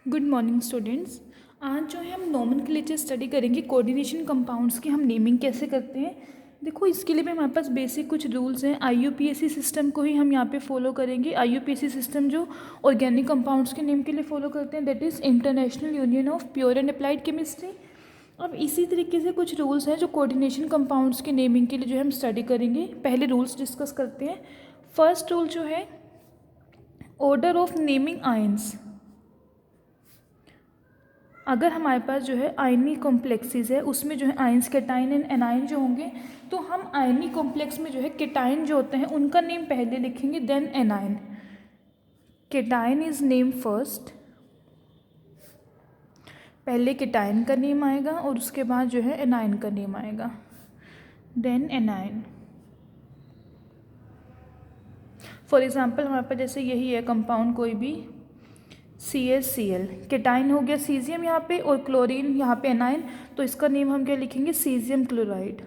Good morning students. आज जो है हम नोमेनक्लेचर स्टडी करेंगे। कोऑर्डिनेशन कंपाउंड्स की हम नेमिंग कैसे करते हैं। देखो, इसके लिए भी हमारे पास बेसिक कुछ रूल्स हैं। आईयूपीएसी सिस्टम को ही हम यहाँ पे फॉलो करेंगे। आईयूपीएसी सिस्टम जो ऑर्गेनिक कंपाउंड्स के नेम के लिए फॉलो करते हैं, that is international union of pure and applied chemistry. अब इसी तरीके से कुछ रूल्स हैं जो कोऑर्डिनेशन कंपाउंड्स के नेमिंग के लिए जो है हम स्टडी करेंगे। पहले रूल्स डिस्कस करते हैं। फर्स्ट रूल जो है, ऑर्डर ऑफ नेमिंग आयंस। अगर हमारे पास जो है आयनी कॉम्प्लेक्सेस है, उसमें जो है आयंस कैटाइन एंड एनाइन जो होंगे, तो हम आयनी कॉम्प्लेक्स में जो है कैटाइन जो होते हैं उनका नेम पहले लिखेंगे, then anion. Cation is name first, पहले कैटाइन का नेम आएगा और उसके बाद जो है एनाइन का नेम आएगा, देन एनाइन। फॉर एग्जाम्पल हमारे पास जैसे यही है कंपाउंड कोई भी, CaCl, कैटाइन हो गया सीजियम यहाँ पे और क्लोरीन यहाँ पे एनाइन, तो इसका नेम हम क्या लिखेंगे, सीजियम क्लोराइड।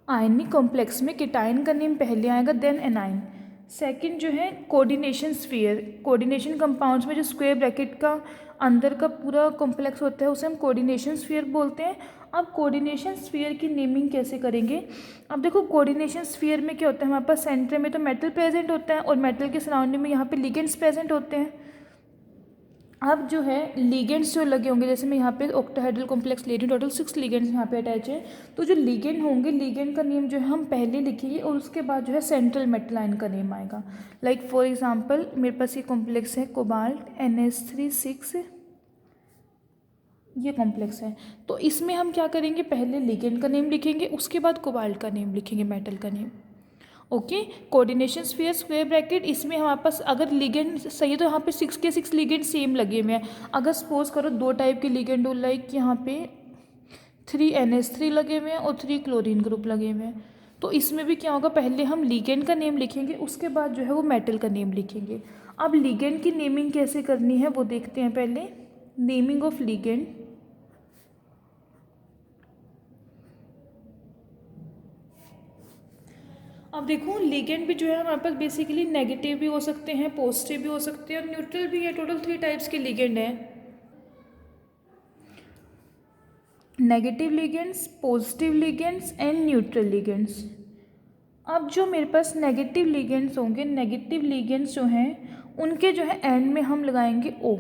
आयनिक कॉम्प्लेक्स में कैटाइन का नेम पहले आएगा, देन एनाइन। सेकंड जो है कोऑर्डिनेशन स्फीयर। कोऑर्डिनेशन कंपाउंड्स में जो स्क्वायर ब्रैकेट का अंदर का पूरा कॉम्प्लेक्स होता है उसे हम कोऑर्डिनेशन स्फीयर बोलते हैं। अब कोऑर्डिनेशन स्फीयर की नेमिंग कैसे करेंगे। अब देखो, कोऑर्डिनेशन स्फीयर में क्या होता है, हमारे पास सेंटर में तो मेटल प्रेजेंट होता है और मेटल के सराउंडिंग में यहाँ पे लिगेंड्स प्रेजेंट होते हैं। अब जो है लिगेंड्स जो लगे होंगे, जैसे मैं यहाँ पे ऑक्टाहेड्रल कॉम्प्लेक्स ले रही हूँ, टोटल 6 लिगेंड्स यहाँ पे अटैच है, तो जो लिगेंड होंगे, लिगेंड का नेम जो है हम पहले लिखेंगे और उसके बाद जो है सेंट्रल मेटल आयन का नेम आएगा। लाइक फॉर एग्जांपल मेरे पास ये कॉम्प्लेक्स है कोबाल्ट NH3 6, ये कॉम्प्लेक्स है, तो इसमें हम क्या करेंगे, पहले लिगेंड का नेम लिखेंगे, उसके बाद कोबाल्ट का नेम लिखेंगे, मेटल का name. Okay, coordination sphere square bracket, इसमें हमारे पास अगर लिगेंड सही है तो यहाँ पे 6 के 6 लिगेंड सेम लगे हुए हैं। अगर सपोज करो दो टाइप के लिगेंड हो, लाइक यहाँ पे 3 NH3 लगे हुए हैं और 3 क्लोरीन ग्रुप लगे हुए हैं, तो इसमें भी क्या होगा, पहले हम लिगेंड का नेम लिखेंगे, उसके बाद जो है वो मेटल का नेम लिखेंगे। अब लिगेंड की नेमिंग कैसे करनी है वो देखते हैं। पहले नेमिंग ऑफ लिगेंड। अब देखो, लिगेंड भी जो है हमारे पास बेसिकली नेगेटिव भी हो सकते हैं, पॉजिटिव भी हो सकते हैं और न्यूट्रल भी है। टोटल 3 टाइप्स के लिगेंड हैं, negative ligands, positive ligands and neutral ligands. अब जो मेरे पास नेगेटिव लिगेंड्स होंगे, नेगेटिव लिगेंड्स जो हैं उनके जो है एंड में हम लगाएंगे O।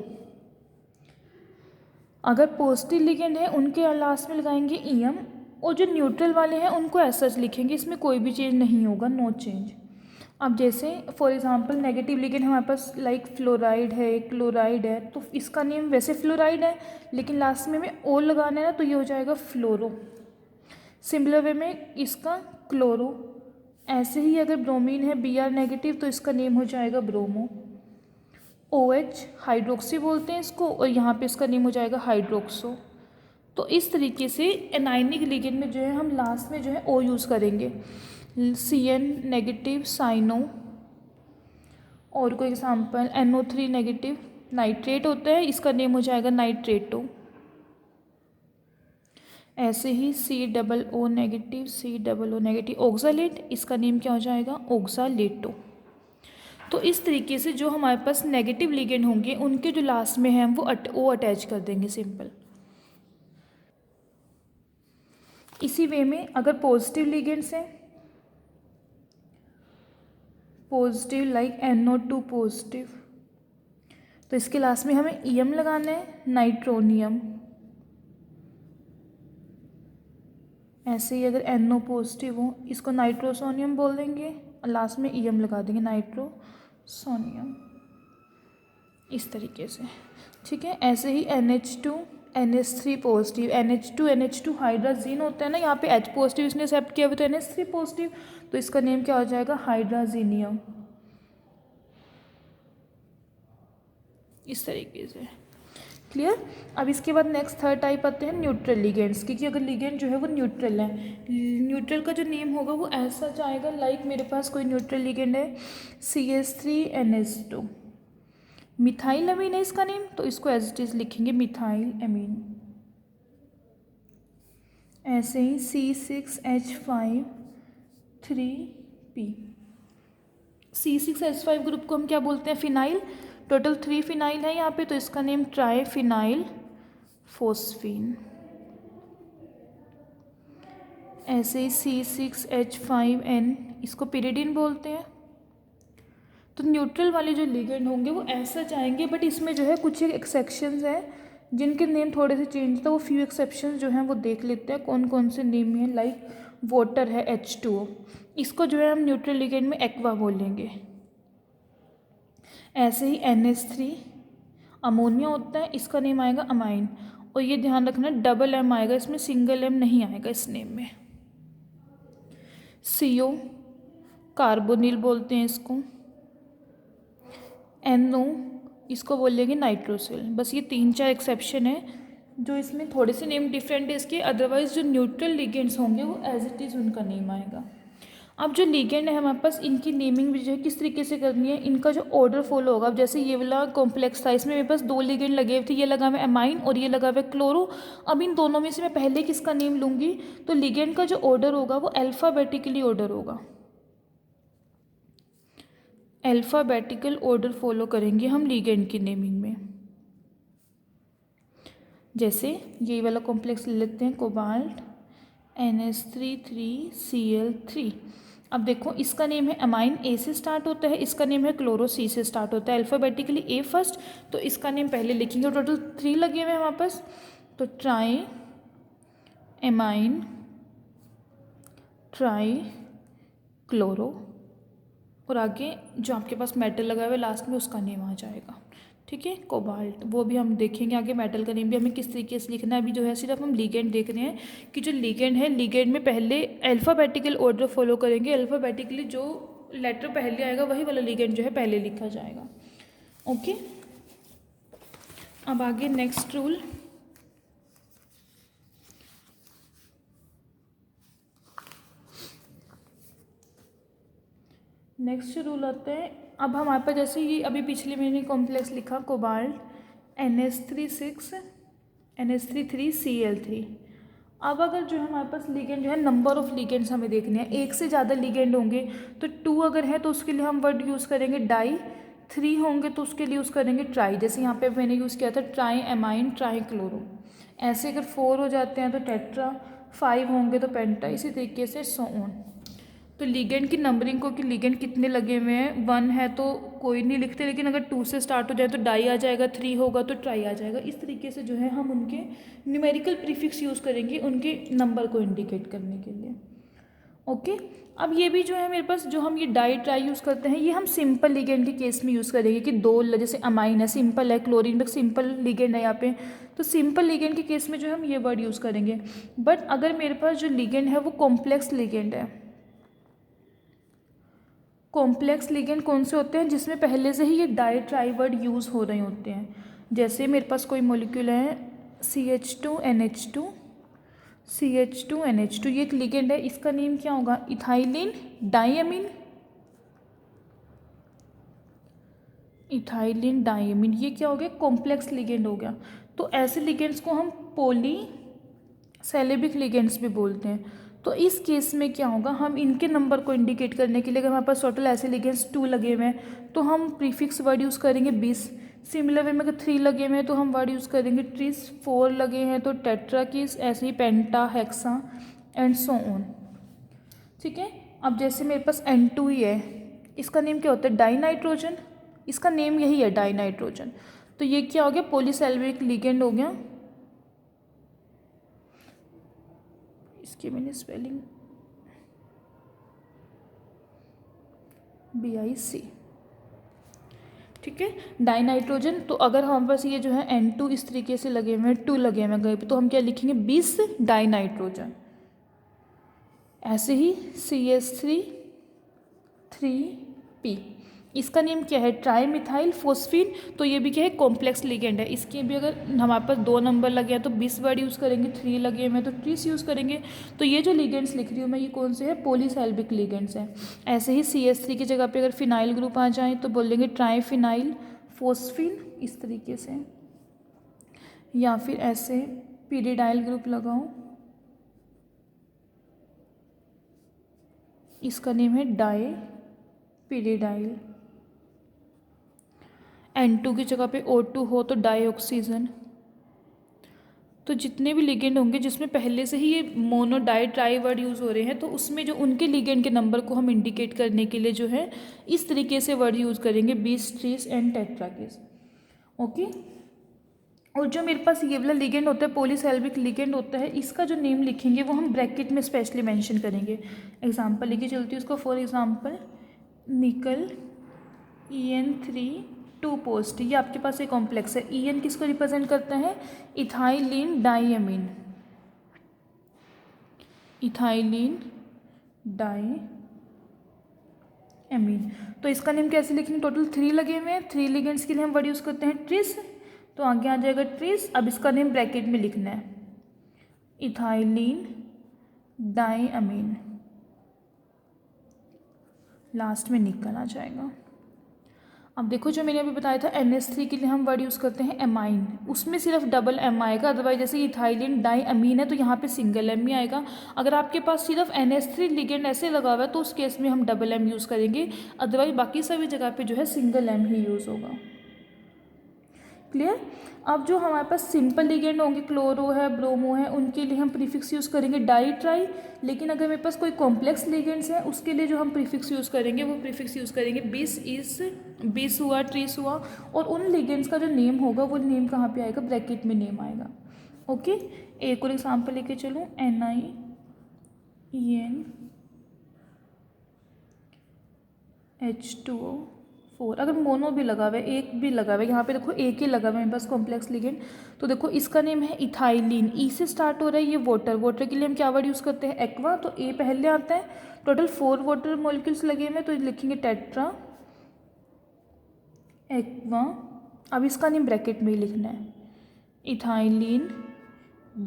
अगर पॉजिटिव लिगेंड है उनके लास्ट में लगाएंगे EM, और जो न्यूट्रल वाले हैं उनको ऐसा लिखेंगे, इसमें कोई भी चेंज नहीं होगा, नो चेंज। अब जैसे फॉर एग्जांपल नेगेटिव लिगेंड हमारे पास लाइक फ्लोराइड है, क्लोराइड है, तो इसका नेम वैसे फ्लोराइड है लेकिन लास्ट में हमें O लगाना है ना, तो ये हो जाएगा फ्लोरो। सिमिलर वे में इसका क्लोरो। ऐसे ही अगर ब्रोमीन है Br नेगेटिव तो इसका नेम हो जाएगा ब्रोमो। OH हाइड्रोक्सी बोलते हैं इसको, और यहाँ पे इसका नेम हो जाएगा हाइड्रोक्सो। तो इस तरीके से एनाइनिक लिगेंड में जो है हम लास्ट में जो है O यूज़ करेंगे। Cn नेगेटिव साइनो, और कोई एग्जांपल NO3 नेगेटिव नाइट्रेट होता है, इसका नेम हो जाएगा नाइट्रेटो। ऐसे ही COO negative, COO negative oxalate, इसका नेम क्या हो जाएगा, ऑक्सालेटो। तो इस तरीके से जो हमारे पास नेगेटिव लिगेंड होंगे उनके जो लास्ट में हैं वो O अटैच कर देंगे, सिंपल। इसी वे में अगर पॉजिटिव लिगेंड्स हैं, पॉजिटिव लाइक NO2 पॉजिटिव, तो इसके लास्ट में हमें EM लगाना है, नाइट्रोनियम। ऐसे ही अगर NO पॉजिटिव हो, इसको नाइट्रोसोनियम बोल देंगे और लास्ट में EM लगा देंगे, नाइट्रोसोनियम। इस तरीके से, ठीक है। ऐसे ही NH2 NH3 positive, NH2 hydrazine होता है ना, यहाँ पे H पॉजिटिव इसने एक्सेप्ट किया हुआ, तो NH3 पॉजिटिव, तो इसका नेम क्या हो जाएगा, हाइड्राजीनियम। इस तरीके से, क्लियर। अब इसके बाद नेक्स्ट थर्ड टाइप आते हैं न्यूट्रल लिगेंड्स, क्योंकि अगर लिगेंड जो है वो न्यूट्रल है, न्यूट्रल का जो नेम होगा वो ऐसा जाएगा, लाइक मेरे पास कोई न्यूट्रल लिगेंड है CH3NH2, मिथाइल अमीन है इसका नेम, तो इसको एज इट इज लिखेंगे मिथाइल अमीन। ऐसे ही C6H5 3P, C6H5 ग्रुप को हम क्या बोलते हैं, फिनाइल। टोटल 3 फिनाइल है यहाँ पे, तो इसका नेम ट्राईफिनाइल फोस्फीन। ऐसे ही C6H5N, इसको पिरिडीन बोलते हैं। तो न्यूट्रल वाले जो लिगेंड होंगे वो ऐसा जाएंगे, बट इसमें जो है कुछ एक एक्सेप्शंस हैं जिनके नेम थोड़े से चेंज था, वो फ्यू एक्सेप्शंस जो हैं वो देख लेते हैं कौन कौन से नेम में। लाइक वाटर है H2O, इसको जो है हम न्यूट्रल लिगेंड में एक्वा बोलेंगे। ऐसे ही NH3 अमोनिया होता है, इसका नेम आएगा अमाइन। और ये ध्यान रखना डबल M आएगा इसमें, सिंगल M नहीं आएगा इस नेम में। CO कार्बोनिल बोलते हैं इसको। NO इसको बोलेंगे नाइट्रोसिल। बस ये 3-4 एक्सेप्शन है जो इसमें थोड़े से नेम डिफरेंट है इसके, अदरवाइज जो न्यूट्रल लिगेंड्स होंगे वो एज इट इज़ उनका नेम आएगा। अब जो लिगेंड है हमारे पास, इनकी नेमिंग भी जो है किस तरीके से करनी है, इनका जो ऑर्डर फॉलो होगा। अब जैसे ये वाला कॉम्प्लेक्स था, इसमें मेरे पास 2 लिगेंड लगे हुए थे, ये लगा हुआ है अमाइन और ये लगा हुआ है क्लोरो। अब इन दोनों में से मैं पहले किसका नेम लूँगी, तो लिगेंड का जो ऑर्डर होगा वो अल्फ़ाबेटिकली ऑर्डर होगा। अल्फ़ाबेटिकल ऑर्डर फॉलो करेंगे हम लिगेंड की नेमिंग में। जैसे ये वाला कॉम्प्लेक्स ले लेते हैं, कोबाल्ट NH3 3Cl3। अब देखो इसका नेम है अमाइन, A से स्टार्ट होता है, इसका नेम है क्लोरो, C से स्टार्ट होता है। अल्फ़ाबेटिकली A फर्स्ट, तो इसका नेम पहले लिखेंगे। टोटल 3 लगे हुए हैं हमारे पास, तो ट्राई एमाइन ट्राई क्लोरो, और आगे जो आपके पास मेटल लगा हुआ है लास्ट में उसका नेम आ जाएगा। ठीक है, कोबाल्ट, वो भी हम देखेंगे आगे, मेटल का नेम भी हमें किस तरीके से लिखना है। अभी जो है सिर्फ हम लिगेंड देख रहे हैं कि जो लिगेंड है, लिगेंड में पहले अल्फ़ाबेटिकल ऑर्डर फॉलो करेंगे। अल्फ़ाबेटिकली जो लेटर पहले आएगा वही वाला लिगेंड जो है पहले लिखा जाएगा। ओके, अब आगे नेक्स्ट रूल। नेक्स्ट रूल आता है, अब हमारे पास जैसे ये अभी पिछले मैंने कॉम्प्लेक्स लिखा कोबाल्ट NH3 3Cl3। अब अगर जो है हमारे पास लिगेंड जो है, नंबर ऑफ लिगेंड्स हमें देखने हैं, एक से ज़्यादा लिगेंड होंगे तो 2 अगर है तो उसके लिए हम वर्ड यूज़ करेंगे डाई, 3 होंगे तो उसके लिए यूज़ करेंगे ट्राई। जैसे यहाँ पे मैंने यूज़ किया था ट्राई एमाइन ट्राई क्लोरो। ऐसे अगर 4 हो जाते हैं तो टेट्रा, 5 होंगे तो पेंटा, इसी तरीके से सो ऑन। तो लिगेंड की नंबरिंग को कि लिगेंड कितने लगे हुए हैं, 1 है तो कोई नहीं लिखते, लेकिन अगर 2 से स्टार्ट हो जाए तो डाई आ जाएगा, 3 होगा तो ट्राई आ जाएगा। इस तरीके से जो है हम उनके न्यूमेरिकल प्रीफिक्स यूज़ करेंगे उनके नंबर को इंडिकेट करने के लिए। ओके, अब ये भी जो है मेरे पास, जो हम ये डाई ट्राई यूज़ करते हैं, ये हम सिंपल लिगेंड के केस में यूज़ करेंगे कि 2, जैसे अमाइन है सिंपल है, क्लोरीन भी सिंपल लिगेंड है यहाँ पे, तो सिंपल लिगेंड के केस में जो हम ये वर्ड यूज़ करेंगे। बट अगर मेरे पास जो लिगेंड है वो कॉम्प्लेक्स लिगेंड है, कॉम्प्लेक्स लिगेंड कौन से होते हैं जिसमें पहले से ही ये डाई ट्राई वर्ड यूज़ हो रहे होते हैं। जैसे मेरे पास कोई मॉलिक्यूल है CH2NH2, CH2NH2, ये एक लिगेंड है, इसका नेम क्या होगा, इथाइलिन डाइअमीन, इथाइलिन डाइअमीन, ये क्या हो गया, कॉम्प्लेक्स लिगेंड हो गया। तो ऐसे लिगेंड्स को हम पॉली सेलेबिक लिगेंड्स भी बोलते हैं। तो इस केस में क्या होगा, हम इनके नंबर को इंडिकेट करने के लिए, अगर हमारे पास टोटल ऐसे लिगेंड्स 2 लगे हुए हैं तो हम प्रीफिक्स वर्ड यूज़ करेंगे 20। सिमिलर वे में अगर 3 लगे हुए हैं तो हम वर्ड यूज़ करेंगे ट्रिस, 4 लगे हैं तो टेट्राकिस, ऐसे ही पेंटा, हेक्सा एंड सो ऑन। ठीक है, अब जैसे मेरे पास N2 ही है, इसका नेम क्या होता है, डाई नाइट्रोजन, इसका नेम यही है डाई नाइट्रोजन। तो ये क्या हो गया, पॉलीसेल्विक लिगेंड हो गया। इसकी मैंने स्पेलिंग BIC, ठीक है, डाई नाइट्रोजन। तो अगर हमारे पास ये जो है N2 इस तरीके से लगे हुए हैं, 2 लगे हुए हैं कहीं पे, तो हम क्या लिखेंगे 20 डाई नाइट्रोजन। ऐसे ही CH3 3P, इसका नेम क्या है, ट्राईमिथाइल फोस्फीन। तो ये भी क्या है, कॉम्प्लेक्स लिगेंड है। इसके भी अगर हमारे पास 2 नंबर लगे हैं तो 20 वर्ड यूज़ करेंगे, 3 लगे हुए हैं तो ट्रीस यूज़ करेंगे। तो ये जो लिगेंड्स लिख रही हूँ मैं, ये कौन से हैं, पॉलीसेल्बिक लिगेंड्स हैं। ऐसे ही CH3 की जगह पे अगर फिनाइल ग्रुप आ जाए तो बोलेंगे ट्राईफिनाइल फोस्फीन, इस तरीके से। या फिर ऐसे पीरिडाइल ग्रुप लगाओ, इसका नेम है डाई पिरिडाइल। N2 की जगह पे O2 हो तो डाई ऑक्सीजन। तो जितने भी लिगेंड होंगे जिसमें पहले से ही ये mono di tri word use हो रहे हैं, तो उसमें जो उनके लिगेंड के नंबर को हम इंडिकेट करने के लिए जो है इस तरीके से वर्ड यूज़ करेंगे, बीस, ट्रीस एंड टेट्राकेस। ओके। और जो मेरे पास ये वाला लिगेंड होता है, पॉलीसेल्विक लिगेंड होता है, इसका जो नेम लिखेंगे वो हम ब्रैकेट में स्पेशली मेंशन करेंगे। एग्जांपल लेके चलती हूँ उसको। फॉर एग्जांपल निकल En3 2 पोस्ट, ये आपके पास एक कॉम्प्लेक्स है। En किसको रिप्रेजेंट करता है? इथाइलिन डाईअमीन। इथाइलिन डाईअमीन। तो इसका नेम कैसे लिखेंगे? टोटल 3 लगे हुए हैं। 3 लिगेंड्स के लिए हम वर्ड यूज़ करते हैं ट्रिस, तो आगे आ जाएगा ट्रिस। अब इसका नेम ब्रैकेट में लिखना है, इथाइलिन डाईअमीन, लास्ट में निकल आ जाएगा। अब देखो जो मैंने अभी बताया था NH3 के लिए हम वर्ड यूज़ करते हैं एमाइन, उसमें सिर्फ डबल एम आएगा। अदरवाइज जैसे इथाइलिन डाईअमीन है तो यहाँ पे सिंगल एम ही आएगा। अगर आपके पास सिर्फ NH3 लिगेंड ऐसे लगा हुआ है तो उस केस में हम डबल एम यूज़ करेंगे, अदरवाइज बाकी सभी जगह पे जो है सिंगल एम ही यूज़ होगा। क्लियर। अब जो हमारे पास सिंपल लिगेंड होंगे, क्लोरो है, ब्रोमो है, उनके लिए हम प्रीफिक्स यूज़ करेंगे डाई ट्राई। लेकिन अगर मेरे पास कोई कॉम्प्लेक्स लिगेंड्स हैं उसके लिए जो हम प्रीफिक्स यूज़ करेंगे वो प्रीफिक्स यूज़ करेंगे बीस, इस, बीस हुआ, ट्रीस हुआ। और उन लिगेंड्स का जो नेम होगा वो नेम कहाँ पे आएगा? ब्रैकेट में नेम आएगा। ओके। एक और एग्जाम्पल लेके चलूँ, NiEnH2O4। अगर मोनो भी लगा हुआ है, एक भी लगा हुआ है, यहाँ पे देखो एक ही लगा हुआ है मेरे पास कॉम्प्लेक्स लिगेंड, तो देखो इसका नेम है इथाइलिन। ई से स्टार्ट हो रहा है, ये वाटर। वाटर के लिए हम क्या वर्ड यूज़ करते हैं? एक्वा। तो ए पहले आता है। टोटल 4 वाटर मॉलिक्यूल्स लगे हुए हैं तो लिखेंगे टेट्रा एक्वा। अब इसका नेम ब्रैकेट में ही लिखना है, इथाइलिन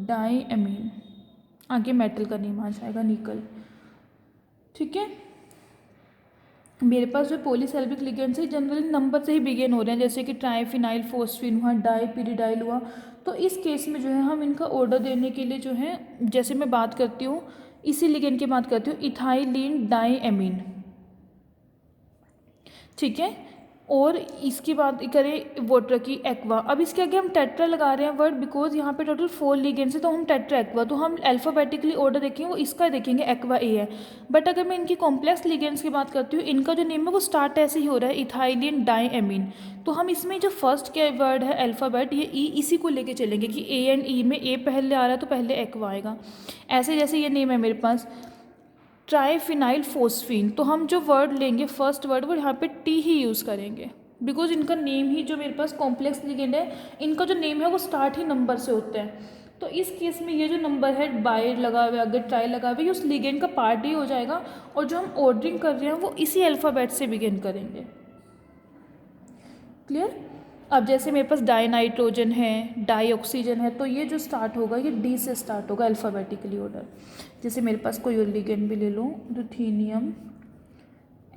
डाईअमीन। आगे मेटल का नेम आ जाएगा, निकल। ठीक है। मेरे पास जो पॉलीसेल्विक लिगेंड्स है जनरली नंबर से ही बिगेन हो रहे हैं, जैसे कि ट्राइफिनाइल फोस्फिन हुआ, डाईपिरिडाइल हुआ। तो इस केस में जो है हम इनका ऑर्डर देने के लिए जो है, जैसे मैं बात करती हूँ इसी लिगेंड की बात करती हूँ, इथाइलिन डाईअमीन। ठीक है। और इसकी बात करें वाटर की, एक्वा। अब इसके आगे हम टेट्रा लगा रहे हैं वर्ड, बिकॉज यहाँ पे टोटल 4 लिगेंड्स है तो हम टेट्रा एक्वा, तो हम अल्फ़ाबेटिकली ऑर्डर देखेंगे वो इसका देखेंगे, एक्वा ए है। बट अगर मैं इनकी कॉम्प्लेक्स लिगेंड्स की बात करती हूँ, इनका जो नेम है वो स्टार्ट ऐसे ही हो रहा है, इथाइलिन डाईअमीन। तो हम इसमें जो फर्स्ट क्या वर्ड है अल्फ़ाबेट, ये ई, इसी को लेके चलेंगे कि ए एंड ई में ए पहले आ रहा है तो पहले एक्वा आएगा। ऐसे जैसे ये नेम है मेरे पास ट्राइफिनाइल फोस्फीन, तो हम जो वर्ड लेंगे फर्स्ट वर्ड वो यहाँ पे टी ही यूज़ करेंगे, बिकॉज इनका नेम ही जो मेरे पास कॉम्प्लेक्स लिगेंड है, इनका जो नेम है वो स्टार्ट ही नंबर से होता है। तो इस केस में ये जो नंबर है बाय लगा हुआ है, अगर ट्राई लगा हुआ है, ये उस लिगेंड का पार्ट ही हो जाएगा। और जो हम ऑर्डरिंग कर रहे हैं वो इसी अल्फ़ाबेट से बिगिन करेंगे। क्लियर। अब जैसे मेरे पास डाई नाइट्रोजन है, डाई ऑक्सीजन है, तो ये जो स्टार्ट होगा ये डी से स्टार्ट होगा अल्फ़ाबेटिकली ऑर्डर। जैसे मेरे पास कोई और लिगेंड भी ले लो, रुथेनियम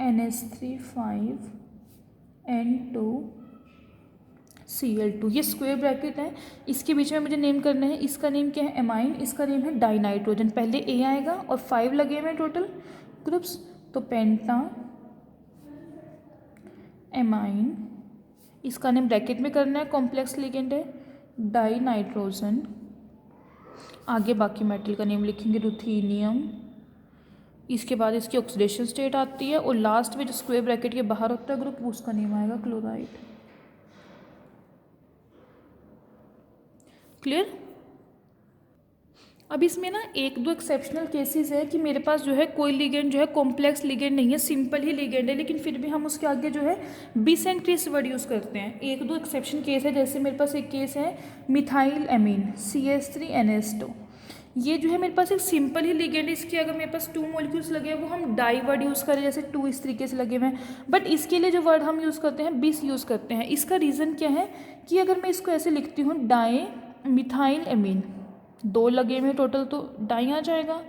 NH3 5N2Cl2, ये स्क्वायर ब्रैकेट है, इसके बीच में मुझे नेम करना है। इसका नेम क्या है? एमाइन। इसका नेम है डाई नाइट्रोजन। पहले ए आएगा और 5 लगे हुए हैं टोटल ग्रुप्स, तो पेंटा एमाइन। इसका नेम ब्रैकेट में करना है, कॉम्प्लेक्स लिगेंड है डाई नाइट्रोजन। आगे बाकी मेटल का नेम लिखेंगे, रुथेनियम। इसके बाद इसकी ऑक्सीडेशन स्टेट आती है और लास्ट में जो स्क्वायर ब्रैकेट के बाहर होता है ग्रुप, उसका नेम आएगा क्लोराइड। क्लियर। अब इसमें ना एक दो एक्सेप्शनल केसेस है कि मेरे पास जो है कोई लिगेंड जो है कॉम्प्लेक्स लिगेंड नहीं है, सिंपल ही लिगेंड है, लेकिन फिर भी हम उसके आगे जो है बिस एंड ट्रिस वर्ड यूज़ करते हैं। एक दो एक्सेप्शन केस है, जैसे मेरे पास एक केस है मिथाइल एमीन CH3NH2, ये जो है मेरे पास एक सिंपल ही लिगेंड है। इसके अगर मेरे पास 2 मॉलिक्यूल्स लगे हैं वो हम डाई वर्ड यूज़ करें, जैसे 2 इस तरीके से लगे हुए हैं, बट इसके लिए जो वर्ड हम यूज़ करते हैं बिस यूज़ करते हैं। इसका रीज़न क्या है कि अगर मैं इसको ऐसे लिखती हूँ डाई मिथाइल एमीन, 2 लगे हुए टोटल तो डाई आ जाएगा,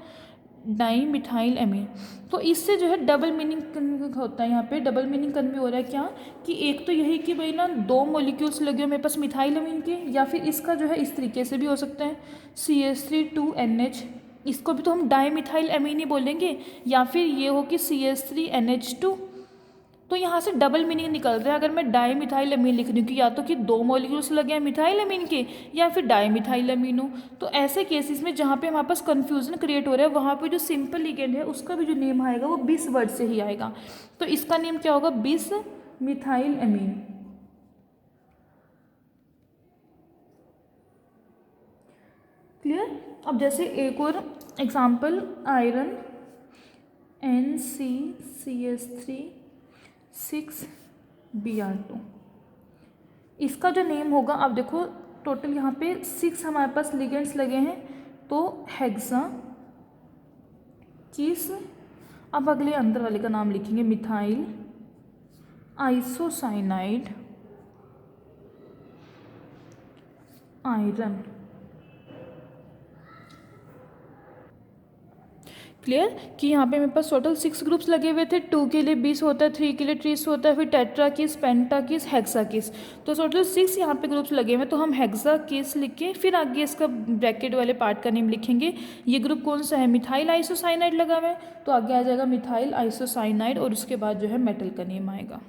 डाई मिथाइल एमीन। तो इससे जो है डबल मीनिंग होता है, यहाँ पे डबल मीनिंग कन्वे हो रहा है क्या कि एक तो यही कि भाई ना 2 मॉलिक्यूल्स लगे हो मेरे पास मिथाइल एमीन के, या फिर इसका जो है इस तरीके से भी हो सकता है CH3 2NH, इसको भी तो हम डाई मिथाइल एमीन ही बोलेंगे, या फिर ये हो कि CH3NH2 तो यहाँ से डबल मीनिंग निकल रहा है। अगर मैं डाई मिथाइल अमीन लिख रही हूँ कि या तो कि 2 मॉलिक्यूल्स लगे हैं मिथाइल अमीन के या फिर डाई मिथाइल अमीन हो, तो ऐसे केसेस में जहाँ पे हमारे पास कन्फ्यूजन क्रिएट हो रहा है वहाँ पे जो सिंपल लिगेंड है उसका भी जो नेम आएगा वो बिस वर्ड से ही आएगा। तो इसका नेम क्या होगा? बिस मिथाइल अमीन। क्लियर? अब जैसे एक और एग्जाम्पल, आयरन NaCl3 6Br2, इसका जो नेम होगा, आप देखो टोटल यहाँ पे 6 हमारे पास लिगेंड्स लगे हैं, तो हेक्सा किस, अब अगले अंदर वाले का नाम लिखेंगे मिथाइल आइसोसाइनाइड आयरन। क्लियर? कि यहाँ पे मेरे पास टोटल 6 ग्रुप्स लगे हुए थे। 2 के लिए 20 होता है, 3 के लिए 30 होता है, फिर टेट्रा किस, पेंटा किस, हेक्सा किस, तो टोटल 6 यहाँ पे ग्रुप्स लगे हुए हैं। तो हम हेक्सा किस लिख के फिर आगे इसका ब्रैकेट वाले पार्ट का नेम लिखेंगे। ये ग्रुप कौन सा है? मिथाइल आइसोसाइनाइड लगा हुआ है, तो आगे आ जाएगा मिथाइल आइसोसाइनाइड और उसके बाद जो है मेटल का नेम आएगा।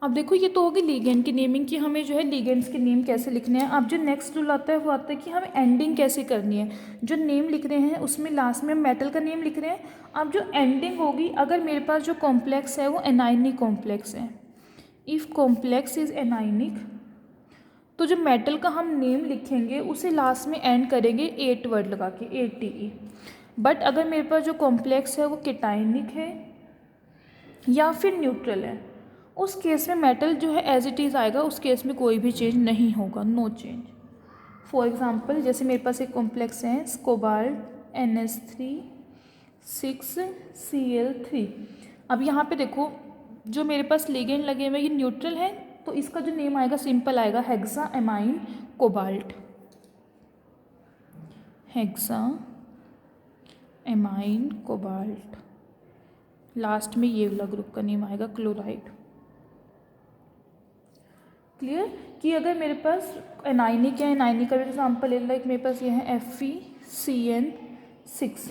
अब देखो ये तो होगी लिगेंड की नेमिंग कि हमें जो है लिगेंड्स के नेम कैसे लिखने हैं। अब जो नेक्स्ट रूल आता है वो आता है कि हमें एंडिंग कैसे करनी है। जो नेम लिख रहे हैं उसमें लास्ट में मेटल का नेम लिख रहे हैं। अब जो एंडिंग होगी, अगर मेरे पास जो कॉम्प्लेक्स है वो एनाइनिक कॉम्प्लेक्स है, इफ़ कॉम्प्लेक्स इज एनाइनिक, तो जो मेटल का हम नेम लिखेंगे उसे लास्ट में एंड करेंगे 8 वर्ड लगा के, ATE। बट अगर मेरे पास जो कॉम्प्लेक्स है वो केटाइनिक है या फिर न्यूट्रल है, उस केस में मेटल जो है एज इट इज़ आएगा, उस केस में कोई भी चेंज नहीं होगा, नो चेंज। फॉर एग्जांपल जैसे मेरे पास एक कॉम्प्लेक्स है कोबाल्ट NH3 6Cl3। अब यहाँ पे देखो जो मेरे पास लिगेंड लगे हुए ये न्यूट्रल है, तो इसका जो नेम आएगा सिंपल आएगा, hexa amine cobalt, hexa amine cobalt. Last में ये वाला ग्रुप का नेम आएगा क्लोराइड। क्लियर? कि अगर मेरे पास एनाइनिक है, एनाइनिक का एग्जाम्पल ले, लाइक मेरे पास ये है FeCN6।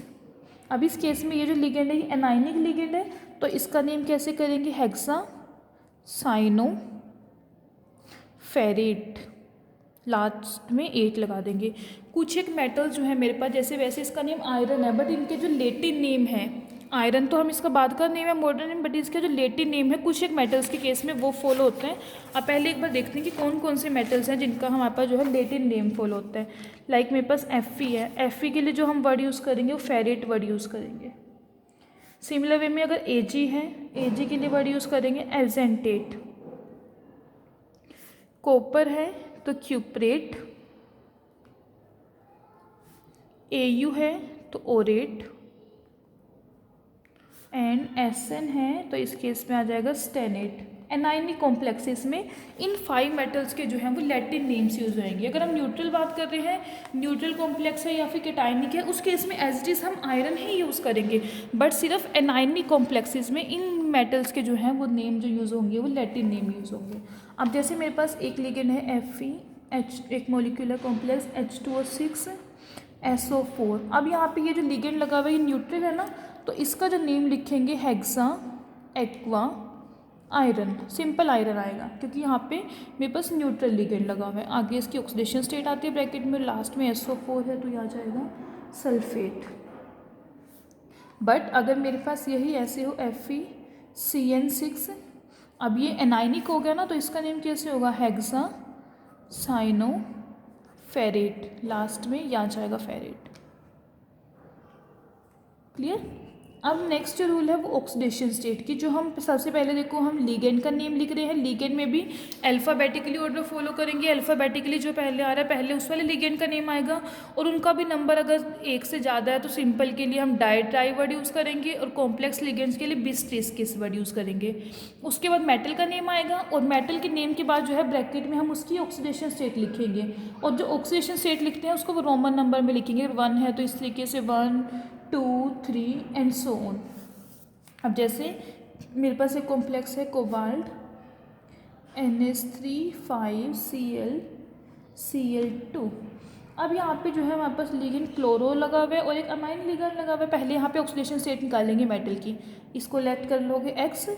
अब इस केस में ये जो लिगेंड है ये एनाइनिक लिगेंड है, तो इसका नेम कैसे करेंगे? हेक्सा साइनो फेरेट, लास्ट में 8 लगा देंगे। कुछ एक मेटल जो है मेरे पास, जैसे वैसे इसका नेम आयरन है, बट इनके जो लेटिन नेम है, आयरन तो हम इसका बाद का नेम है मॉडर्न नेम, बट इसका जो लेटिन नेम है कुछ एक मेटल्स के केस में वो फॉलो होते हैं। अब पहले एक बार देखते हैं कि कौन कौन से मेटल्स हैं जिनका हमारे पास जो है लेटिन नेम फॉलो होता है। लाइक मेरे पास Fe है, Fe के लिए जो हम वर्ड यूज़ करेंगे वो फेरेट वर्ड यूज़ करेंगे। सिमिलर वे में अगर Ag है, Ag के लिए वर्ड यूज़ करेंगे एजेंटेट। कॉपर है तो क्यूप्रेट, Au है तो ओरेट, एंड Sn है तो इस केस में आ जाएगा स्टेनेट। एनाइनिक कॉम्प्लेक्सेस में इन 5 मेटल्स के जो हैं वो लैटिन नेम्स यूज होंगे। अगर हम न्यूट्रल बात कर रहे हैं, न्यूट्रल कॉम्प्लेक्स है या फिर केटाइनिक है, उस केस में एज इट इज हम आयरन ही यूज़ करेंगे। बट सिर्फ एनाइनिक कॉम्प्लेक्सेस में इन मेटल्स के जो हैं वो नेम जो यूज़ होंगे वो लैटिन नेम यूज़ होंगे। अब जैसे मेरे पास एक लिगेंड है Fe, एक मॉलिक्यूलर कॉम्प्लेक्स H2O6SO4। अब यहाँ पे ये जो लिगेंड लगा हुआ है ये न्यूट्रल है ना, तो इसका जो नेम लिखेंगे hexa aqua iron, simple iron आएगा क्योंकि यहाँ पे मेरे पास न्यूट्रल लिगेंड लगा हुआ है। आगे इसकी ऑक्सीडेशन स्टेट आती है ब्रैकेट में, लास्ट में SO4 है तो यह आ जाएगा सल्फेट। बट अगर मेरे पास यही ऐसे हो FeCN6, अब ये एनाइनिक हो गया ना, तो इसका नेम कैसे होगा? हेक्सा साइनो फेरेट, लास्ट में यह आ जाएगा फेरेट। क्लियर? अब नेक्स्ट जो रूल है वो ऑक्सीडेशन स्टेट की, जो हम सबसे पहले देखो हम लिगेंड का नेम लिख रहे हैं। लिगेंड में भी अल्फ़ाबेटिकली ऑर्डर फॉलो करेंगे। अल्फ़ाबेटिकली जो पहले आ रहा है पहले उस वाले लिगेंड का नेम आएगा, और उनका भी नंबर अगर 1 से ज़्यादा है तो सिंपल के लिए हम डाई वर्ड यूज़ करेंगे, और कॉम्प्लेक्स लिगेंड्स के लिए 20-30 किस वर्ड यूज़ करेंगे। उसके बाद मेटल का नेम आएगा, और मेटल के नेम के बाद जो है ब्रैकेट में हम उसकी ऑक्सीडेशन स्टेट लिखेंगे, और जो ऑक्सीडेशन स्टेट लिखते हैं उसको वो रोमन नंबर में लिखेंगे। 1 है तो इस तरीके से 1 2 3 एंड सो ऑन। अब जैसे मेरे पास एक कॉम्प्लेक्स है कोबाल्ट NH3 5Cl2। अब यहाँ पे जो है हमारे पास लिगेंड क्लोरो लगा हुआ है और एक अमाइन लिगेंड लगा हुआ है। पहले यहाँ पे ऑक्सीडेशन स्टेट निकालेंगे मेटल की। इसको लेट कर लोगे x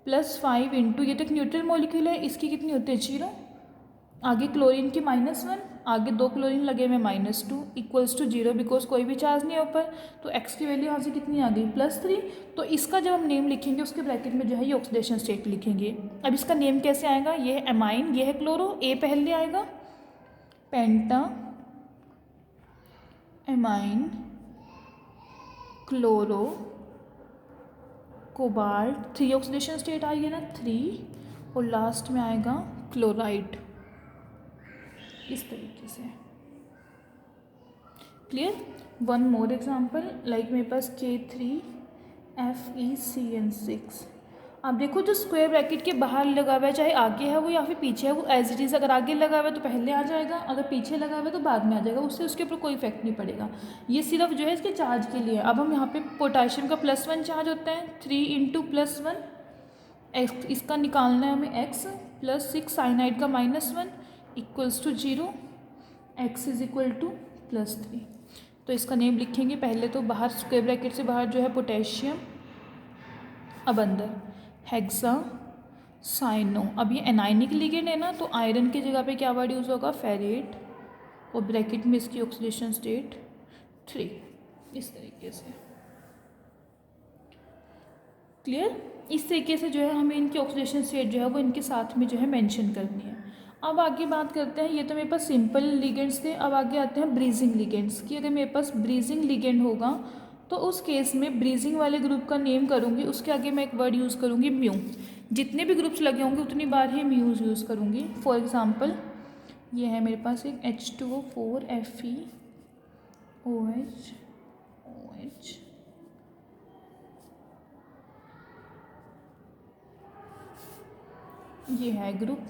+5 इंटू, ये तो एक न्यूट्रल मॉलिक्यूल है, इसकी कितनी होती है 0, आगे क्लोरीन की -1, आगे 2 क्लोरीन लगे हुए -2 इक्वल्स टू 0 बिकॉज कोई भी चार्ज नहीं है ऊपर। तो x की वैल्यू यहाँ से कितनी आ गई +3। तो इसका जब हम नेम लिखेंगे उसके ब्रैकेट में जो है ये ऑक्सीडेशन स्टेट लिखेंगे। अब इसका नेम कैसे आएगा, ये है एमाइन, ये है क्लोरो, ए पहले आएगा, penta amine chloro cobalt, 3 oxidation state आई है ना 3, और लास्ट में आएगा क्लोराइड, इस तरीके से। Clear. One more example, like मेरे पास K3FeCN6। अब देखो जो स्क्वायर ब्रैकेट के बाहर लगा हुआ है, चाहे आगे है वो या फिर पीछे है, वो एज इट इज़, अगर आगे लगा हुआ है तो पहले आ जाएगा, अगर पीछे लगा हुआ है तो बाद में आ जाएगा, उससे उसके ऊपर कोई इफेक्ट नहीं पड़ेगा। ये सिर्फ जो है इसके चार्ज के लिए। अब हम यहाँ पे पोटाशियम का +1 चार्ज होता है, 3 इंटू +1, इसका निकालना है हमें x +6 साइनाइड का -1 equals to 0, x is equal to +3। तो इसका नेम लिखेंगे पहले तो बाहर स्क्वायर ब्रैकेट से बाहर जो है पोटेशियम, अब अंदर हेक्सा साइनो। अब ये एनाइनिक लिगेंड है ना, तो आयरन की जगह पे क्या वर्ड यूज़ होगा, फेरेट, और ब्रैकेट में इसकी ऑक्सीडेशन स्टेट 3, इस तरीके से। क्लियर। इस तरीके से जो है हमें इनकी ऑक्सीडेशन स्टेट जो है वो इनके साथ में जो है मेंशन करनी है। अब आगे बात करते हैं, ये तो मेरे पास सिंपल लिगेंड्स थे, अब आगे आते हैं ब्रीजिंग लिगेंड्स की। अगर मेरे पास ब्रीजिंग लिगेंड होगा तो उस केस में ब्रीजिंग वाले ग्रुप का नेम करूँगी, उसके आगे मैं एक वर्ड यूज़ करूँगी म्यू। जितने भी ग्रुप्स लगे होंगे उतनी बार ही म्यूज़ यूज़ करूँगी। फॉर एग्ज़ाम्पल ये है मेरे पास एक H2O4FeOH, ये है ग्रुप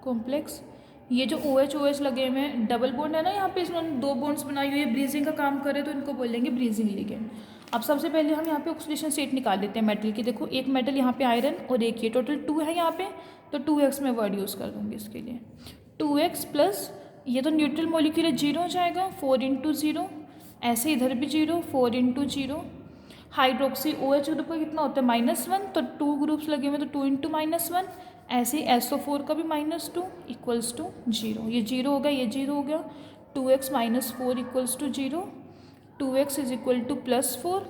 कॉम्प्लेक्स। ये जो OH लगे हुए हैं, डबल बॉन्ड है ना यहाँ पे, इसमें 2 बॉन्ड्स बनाई हुई है, ब्रीजिंग का काम करे तो इनको बोलेंगे ब्रीजिंग लिगेंड। अब सबसे पहले हम यहाँ पे ऑक्सीडेशन स्टेट निकाल लेते हैं मेटल की। देखो एक मेटल यहाँ पे आयरन और एक ये, टोटल 2 है यहाँ पे, तो 2x में वर्ड यूज़ कर दूँगी इसके लिए। 2x प्लस ये तो न्यूट्रल मॉलिक्यूल है, 0 हो जाएगा, 4 इंटू 0, ऐसे इधर भी 0, 4 इंटू 0। हाइड्रोक्सी OH ग्रुप का कितना होता है -1, तो 2 ग्रुप्स लगे हुए तो 2 इंटू -1, ऐसे ही SO4 का भी -2 इक्वल्स टू 0। ये 0 हो गया, ये 0 हो गया, 2x - 4 equals to 0, 2x is equal to +4,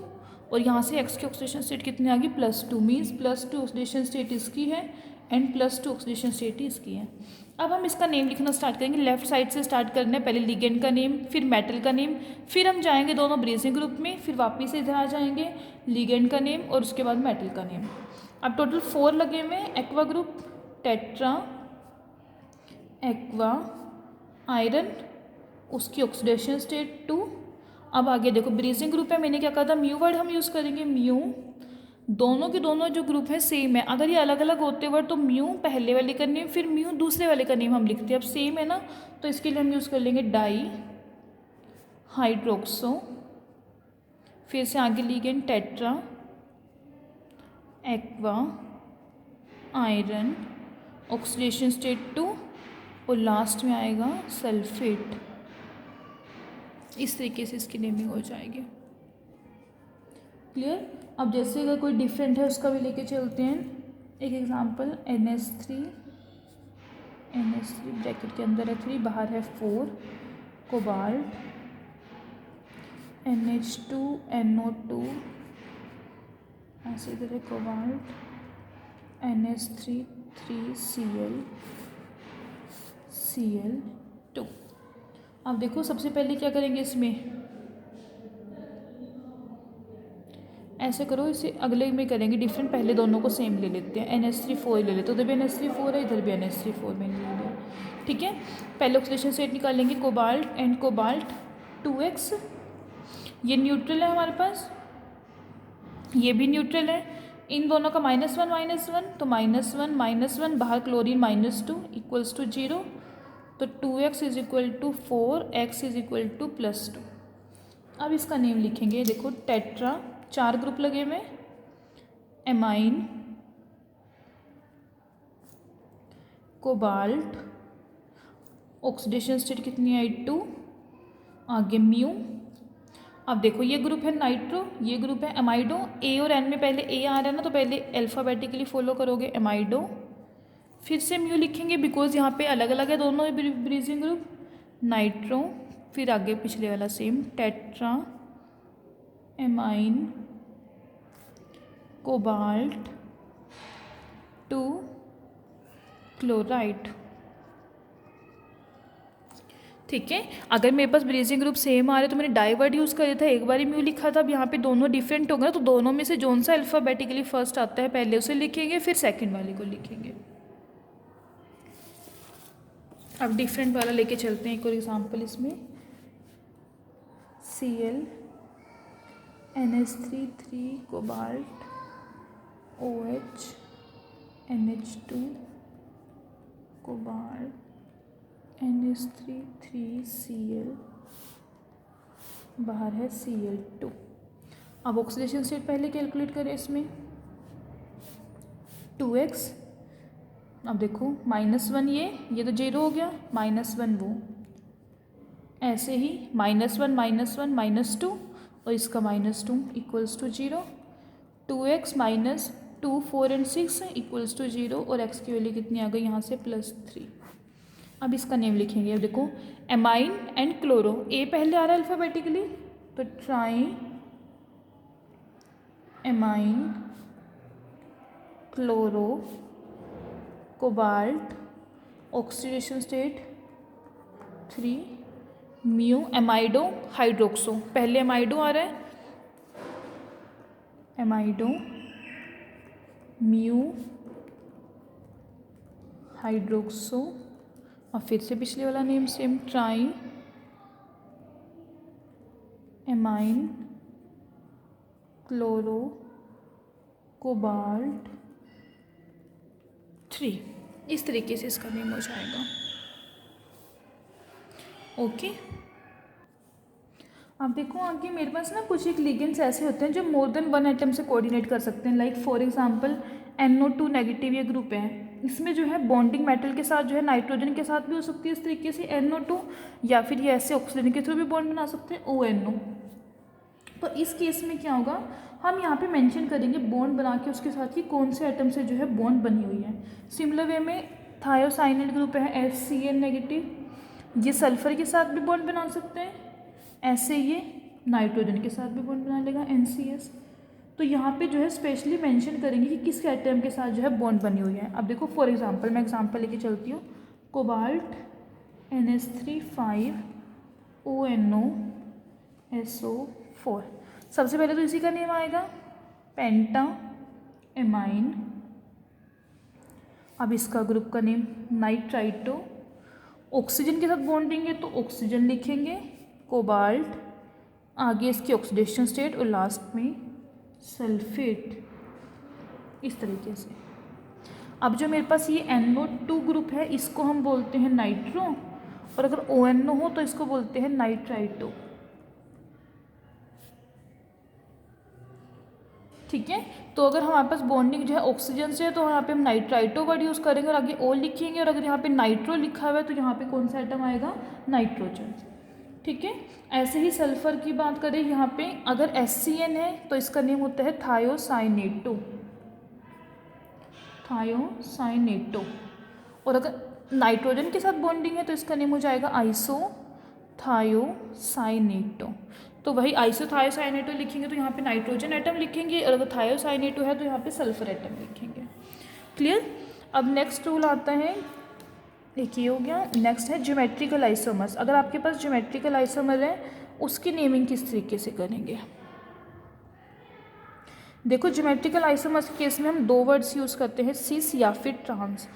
और यहाँ से x की ऑक्सीडेशन स्टेट कितनी आ गई +2, मीन्स +2 ऑक्सीडेशन स्टेट इसकी है एंड +2 ऑक्सीडेशन स्टेट इसकी है। अब हम इसका नेम लिखना स्टार्ट करेंगे, लेफ्ट साइड से स्टार्ट करना है, पहले लिगेंड का नेम, फिर मेटल का नेम, फिर हम जाएंगे दोनों ब्रीजिंग ग्रुप में, फिर वापस से इधर आ जाएंगे लिगेंड का नेम और उसके बाद मेटल का नेम। अब टोटल 4 लगे हुए हैं, aqua group, tetra, aqua, iron, उसकी ऑक्सीडेशन स्टेट 2। अब आगे देखो ब्रीजिंग ग्रुप है, मैंने क्या कहा था, म्यू वर्ड हम यूज़ करेंगे, म्यू। दोनों के दोनों जो ग्रुप है सेम है, अगर ये अलग अलग होते वर्ड तो म्यू पहले वाले का नेम, फिर म्यू दूसरे वाले का नेम हम लिखते हैं। अब सेम है ना, तो इसके लिए हम यूज़ कर लेंगे डाई हाइड्रोक्सो, फिर से आगे ligand tetra, aqua, iron, oxidation state 2, और लास्ट में आएगा सल्फेट। इस तरीके से इसकी नेमिंग हो जाएगी। क्लियर। अब जैसे अगर कोई डिफरेंट है उसका भी लेके चलते हैं। एक एग्जांपल NH3 ब्रैकेट के अंदर है 3, बाहर है 4, कोबाल्ट, NH2NO2, ऐसे इधर है कोबाल्ट, NH3 3Cl2। अब देखो सबसे पहले क्या करेंगे, इसमें ऐसे करो, इसे अगले में करेंगे डिफरेंट, पहले दोनों को सेम ले लेते हैं। NH3 ले लेते हैं, उधर भी NH3 है, इधर भी NH3 मैंने ले लिया। ठीक है, पहले ऑक्सीडेशन स्टेट निकालेंगे, कोबाल्ट एंड कोबाल्ट 2x, ये न्यूट्रल है हमारे पास, ये भी न्यूट्रल है, इन दोनों का -1 तो -1 बाहर क्लोरीन -2 इक्वल्स टू 0, तो 2x is equal to 4, x is equal to +2। अब इसका नेम लिखेंगे, देखो टेट्रा, 4 ग्रुप लगे हुए, एमाइन, कोबाल्ट, ऑक्सीडेशन स्टेट कितनी आई 2, आगे म्यू। अब देखो ये ग्रुप है नाइट्रो, ये ग्रुप है एमाइडो। ए और एन में पहले ए आ रहा है ना, तो पहले अल्फ़ाबेटिकली फॉलो करोगे एमाइडो, फिर से म्यू लिखेंगे बिकॉज यहाँ पे अलग अलग है दोनों ब्रीजिंग ग्रुप, नाइट्रो, फिर आगे पिछले वाला same tetra amine cobalt 2 chloride. ठीक है, अगर मेरे पास ब्रीजिंग ग्रुप सेम आ रहे तो मैंने डाइवर्ड यूज़ कर दिया था, एक बार ही म्यू लिखा था। अब यहाँ पे दोनों डिफरेंट हो गए, तो दोनों में से जोन सा अल्फ़ाबेटिकली फर्स्ट आता है पहले उसे लिखेंगे, फिर सेकंड वाले को लिखेंगे। अब डिफरेंट वाला लेके चलते हैं एक और एग्जांपल इसमें, Cl NH3 cobalt OH NH2 cobalt NH3 Cl, बाहर है Cl2। अब ऑक्सीडेशन स्टेट पहले कैलकुलेट करें इसमें, 2x। अब देखो -1 ये तो 0 हो गया, -1 वो, ऐसे ही -1 -2 और इसका -2 इक्वल्स टू 0, 2x -2 4 और 6 इक्वल्स टू 0 और x की वैल्यू कितनी आ गई यहाँ से +3। अब इसका नेम लिखेंगे। अब देखो एमाइन एंड क्लोरो, ए पहले आ रहा है अल्फ़ाबेटिकली, तो tri amine chloro cobalt, oxidation state 3, mu amido hydroxo, पहले एमाइडो आ रहा है, एमाइडो म्यू हाइड्रोक्सो, और फिर से पिछले वाला name same, try amine chloro cobalt 3। इस तरीके से इसका नेम हो जाएगा। ओके, अब देखो आगे मेरे पास ना कुछ एक लिगेंड्स ऐसे होते हैं जो मोर देन 1 एटम से कोऑर्डिनेट कर सकते हैं। Like for example NO2 negative ये ग्रुप है, इसमें जो है बॉन्डिंग मेटल के साथ जो है नाइट्रोजन के साथ भी हो सकती है इस तरीके से NO2, या फिर ये ऐसे ऑक्सीजन के थ्रू भी बॉन्ड बना सकते हैं ONO। तो इस केस में क्या होगा, हम यहाँ पे मेंशन करेंगे बॉन्ड बना के उसके साथ ही कौन से एटम से जो है बॉन्ड बनी हुई है। सिमिलर वे में थायोसाइनाइड ग्रुप है FCN नेगेटिव, ये सल्फर के साथ भी बॉन्ड बना सकते हैं, ऐसे ये नाइट्रोजन के साथ भी बॉन्ड बना लेगा NCS। तो यहाँ पे जो है स्पेशली मेंशन करेंगे कि किस एटम के साथ जो है बॉन्ड बनी हुई है। अब देखो फॉर एग्जांपल, मैं एग्जांपल लेके चलती हूँ, कोबाल्ट NH3 5 ONO SO4, सबसे पहले तो इसी का नेम आएगा पेंटा एमाइन। अब इसका ग्रुप का नेम नाइट्राइटो, ऑक्सीजन के साथ बॉन्डिंग है तो ऑक्सीजन लिखेंगे, कोबाल्ट, आगे इसकी ऑक्सीडेशन स्टेट और लास्ट में सल्फेट, इस तरीके से। अब जो मेरे पास ये NO2 ग्रुप है इसको हम बोलते हैं नाइट्रो, और अगर ONO हो तो इसको बोलते हैं नाइट्राइटो। ठीक है, तो अगर हमारे पास बॉन्डिंग जो है ऑक्सीजन से है तो यहाँ पे हम नाइट्राइटो वर्ड यूज़ करेंगे और आगे O लिखेंगे, और अगर यहाँ पे नाइट्रो लिखा हुआ है तो यहाँ पे कौन सा एटम आएगा, नाइट्रोजन। ठीक है, ऐसे ही सल्फर की बात करें, यहाँ पे अगर SCN है तो इसका नेम होता है थायोसाइनेटो, थायोसाइनेटो, और अगर नाइट्रोजन के साथ बॉन्डिंग है तो इसका नेम हो जाएगा आइसोथायोसाइनेटो। तो वही आइसोथायोसाइनेटो लिखेंगे तो यहाँ पे नाइट्रोजन एटम लिखेंगे, और अगर थायोसाइनेटो है तो यहाँ पे सल्फर एटम लिखेंगे। क्लियर। अब नेक्स्ट रूल आता है, एक ये हो गया, नेक्स्ट है ज्योमेट्रिकल आइसोमर्स। अगर आपके पास ज्योमेट्रिकल आइसोमर है उसकी नेमिंग किस तरीके से करेंगे। देखो ज्योमेट्रिकल आइसोमर्स के केस में हम 2 वर्ड्स यूज़ करते हैं, सिस या फिर ट्रांस।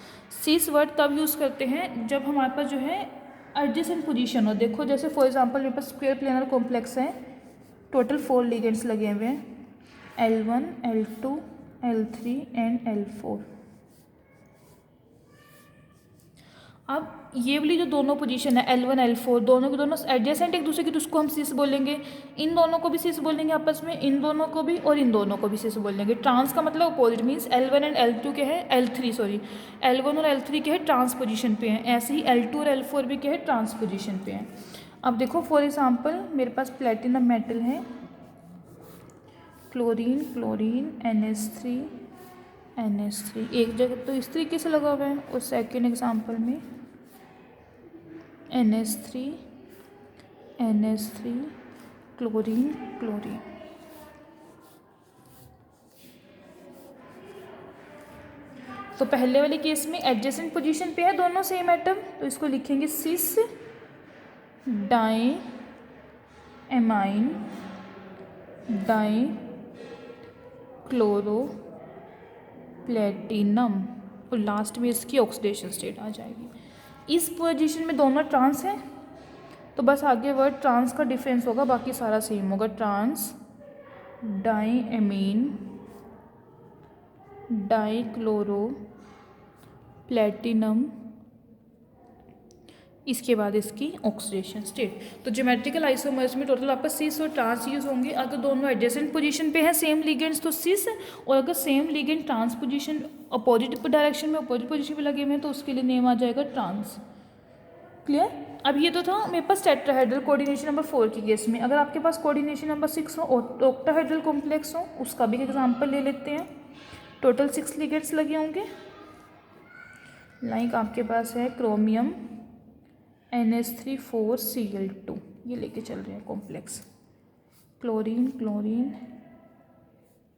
सिस वर्ड तब यूज़ करते हैं जब हमारे पास जो है एडजेसेंट पोजीशन हो। देखो जैसे फॉर एग्जांपल मेरे पास स्क्वायर प्लेनर कॉम्प्लेक्स है, टोटल 4 लिगेंड्स लगे हुए हैं, L1 L2 L3 and L4। अब ये वाली जो दोनों पोजीशन है L1 L4 दोनों के दोनों एडजेसेंट एक दूसरे की, तो उसको हम सिस बोलेंगे। इन दोनों को भी सिस बोलेंगे आपस में, इन दोनों को भी और इन दोनों को भी सिस बोलेंगे। ट्रांस का मतलब opposite, means L1 and L2 के हैं, L1 और L3 के हैं ट्रांस पोजीशन पे हैं, ऐसे ही L2 और L4 भी के हैं ट्रांस पोजीशन पे हैं। अब देखो फॉर एग्जांपल मेरे पास प्लेटिनम मेटल है, क्लोरीन क्लोरीन NH3 NH3 एक जगह तो इस तरीके से लगा हुआ है, और सेकेंड एग्जांपल में NH3 NH3 क्लोरीन क्लोरीन। तो पहले वाले केस में एडजेसेंट पोजीशन पे है दोनों सेम एटम, तो इसको लिखेंगे cis di amine di chloro platinum, और लास्ट में इसकी ऑक्सीडेशन स्टेट आ जाएगी। इस पोजीशन में दोनों ट्रांस हैं, तो बस आगे वर्ड ट्रांस का डिफरेंस होगा, बाकी सारा सेम होगा। Trans diammine die chloro platinum, इसके बाद इसकी ऑक्सीडेशन स्टेट। तो ज्योमेट्रिकल आइसोमर्स में टोटल आपका सिस और ट्रांस यूज होंगे। अगर दोनों एडजेसेंट पोजीशन पे है सेम लिगेंड्स तो सिस, और अगर same ligand trans position opposite direction में अपोजिट पोजीशन पे लगे हुए हैं तो उसके लिए नेम आ जाएगा ट्रांस। क्लियर। अब ये तो था मेरे पास टेट्राहेड्रल कोऑर्डिनेशन नंबर 4 के केस में। अगर आपके पास कोऑर्डिनेशन नंबर 6 हो, ऑक्टाहेड्रल कॉम्प्लेक्स हो, उसका भी एग्जाम्पल ले लेते हैं। टोटल 6 लिगेंड्स लगे होंगे। लाइक आपके पास है क्रोमियम NH3 4Cl2, ये लेके चल रहे हैं complex. Chlorine chlorine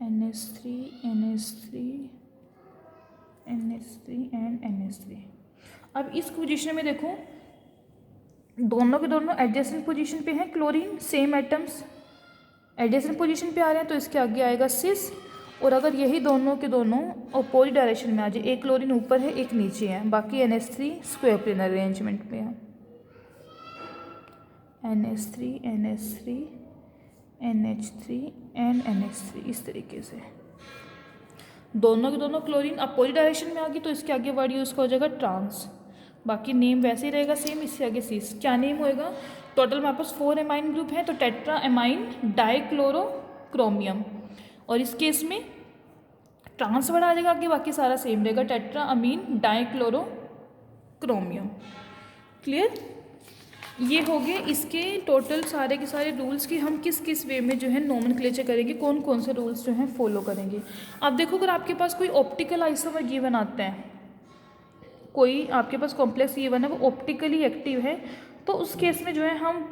NH3 and NH3। अब इस पोजीशन में देखो दोनों के दोनों एडजेसेंट पोजीशन पे हैं। Chlorine same atoms adjacent position पे आ रहे हैं, तो इसके आगे आएगा सिस। और अगर यही दोनों के दोनों अपोजिट डायरेक्शन में आ जाए, एक क्लोरीन ऊपर है एक नीचे है, बाकी NH3 स्क्वायर प्लेनर अरेंजमेंट पे है। NH3 NH3 एंड NH3 इस तरीके से दोनों के दोनों क्लोरीन अपोजिट डायरेक्शन में आ गई, तो इसके आगे वर्ड यूज हो जाएगा ट्रांस। बाकी नेम वैसे ही रहेगा सेम, इससे आगे सिस। क्या नेम होएगा? टोटल हमारे पास 4 एमाइन ग्रुप है, तो टेट्रा एमाइन डाइक्लोरो क्रोमियम, और इस केस में ट्रांस वर्ड आ जाएगा आगे, बाकी सारा सेम रहेगा, tetra amine dichloro chromium. Clear. ये हो गए इसके टोटल सारे के सारे रूल्स कि हम किस किस वे में जो है नोमेनक्लेचर करेंगे, कौन कौन से रूल्स जो हैं फॉलो करेंगे। अब देखो अगर आपके पास कोई ऑप्टिकल आइसोमर गिवन आता है, कोई आपके पास कॉम्प्लेक्स गिवन है वो ऑप्टिकली एक्टिव है, तो उस केस में जो है हम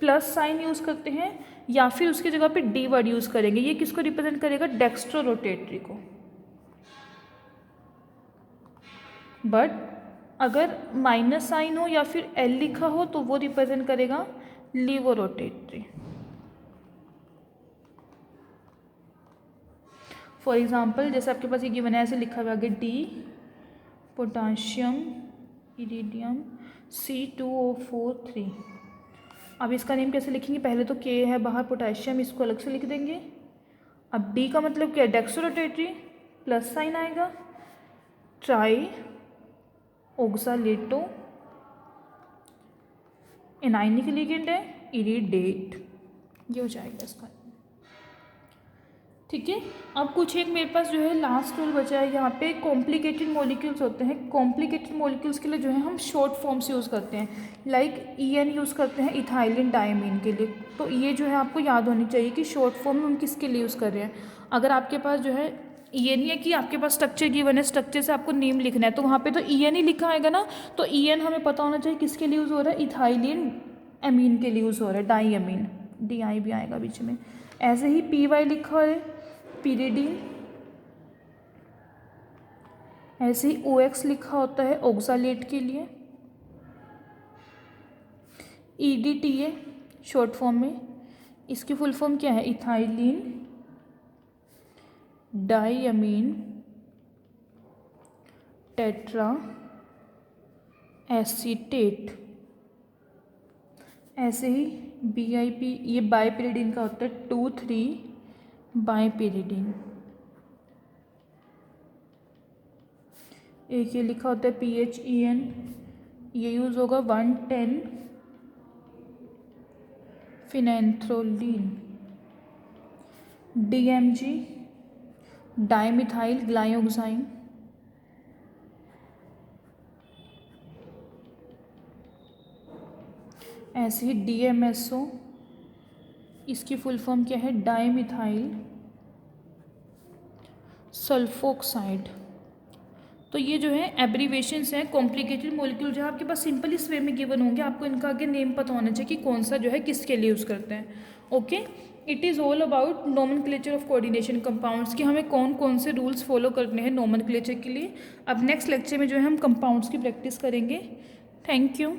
प्लस साइन यूज़ करते हैं या फिर उसकी जगह पे डी वर्ड यूज़ करेंगे। ये किसको रिप्रेजेंट करेगा? डेक्स्ट्रो रोटेटरी को। बट अगर माइनस साइन हो या फिर एल लिखा हो तो वो रिप्रेजेंट करेगा लीवो रोटेटरी। फॉर एग्जाम्पल जैसे आपके पास ये गिवन है, ऐसे लिखा हुआ आगे डी पोटाशियम इरिडियम C2O4 3। अब इसका नेम कैसे लिखेंगे? पहले तो के है बाहर, पोटेशियम इसको अलग से लिख देंगे। अब डी का मतलब क्या है? डेक्स्ट्रो रोटेटरी, प्लस साइन आएगा, ट्राई ऑक्सालेटो एनाइनिक लिगेंड है, इरिडेट, ये हो जाएगा इसका। ठीक है। अब कुछ एक मेरे पास जो है लास्ट रूल बचा है यहाँ पे, कॉम्प्लिकेटेड मॉलिक्यूल्स होते हैं। कॉम्प्लिकेटेड मॉलिक्यूल्स के लिए जो है हम शॉर्ट फॉर्म्स यूज़ करते हैं, लाइक EN यूज़ करते हैं इथाइलिन डायमीन के लिए। तो ये जो है आपको याद होनी चाहिए कि शॉर्ट फॉर्म में हम किसके लिए यूज़ कर रहे हैं। अगर आपके पास जो है ये नहीं है कि आपके पास स्ट्रक्चर गिवन है, स्ट्रक्चर से आपको नेम लिखना है, तो वहाँ पे तो EN ही लिखा आएगा ना। तो EN हमें पता होना चाहिए किसके लिए यूज़ हो रहा है, इथाइलिन एमीन के लिए यूज़ हो रहा है, डाई एमीन, DI भी आएगा बीच में। ऐसे ही PY लिखा है पिरिडीन, ऐसे ही OX लिखा होता है ऑक्सालेट के लिए, EDTA शॉर्ट फॉर्म में, इसकी फुल फॉर्म क्या है? Ethylene diamine tetra acetate. ऐसे ही BIP ये बाइपिरिडीन का होता है 2,3 बाइपिरिडीन। एक ये लिखा होता है PHEN, ये यूज़ होगा 110 फिनेंथ्रोलिन। DMG डाइमिथाइल ग्लाइओक्साइन, ऐसे ही DMSO, इसकी फुल फॉर्म क्या है, डाईमिथाइल सल्फोक्साइड। तो ये जो है एब्रीवेशंस हैं कॉम्प्लिकेटेड मॉलिक्यूल, जो आपके पास सिंपल इस वे में गिवन होंगे, आपको इनका आगे नेम पता होना चाहिए कि कौन सा जो है किसके लिए यूज़ करते हैं। Okay, it is all about nomenclature of coordination compounds, कि हमें कौन कौन से रूल्स फॉलो करने हैं नोमेनक्लेचर के लिए। अब नेक्स्ट लेक्चर में जो है हम कंपाउंड्स की प्रैक्टिस करेंगे। Thank you.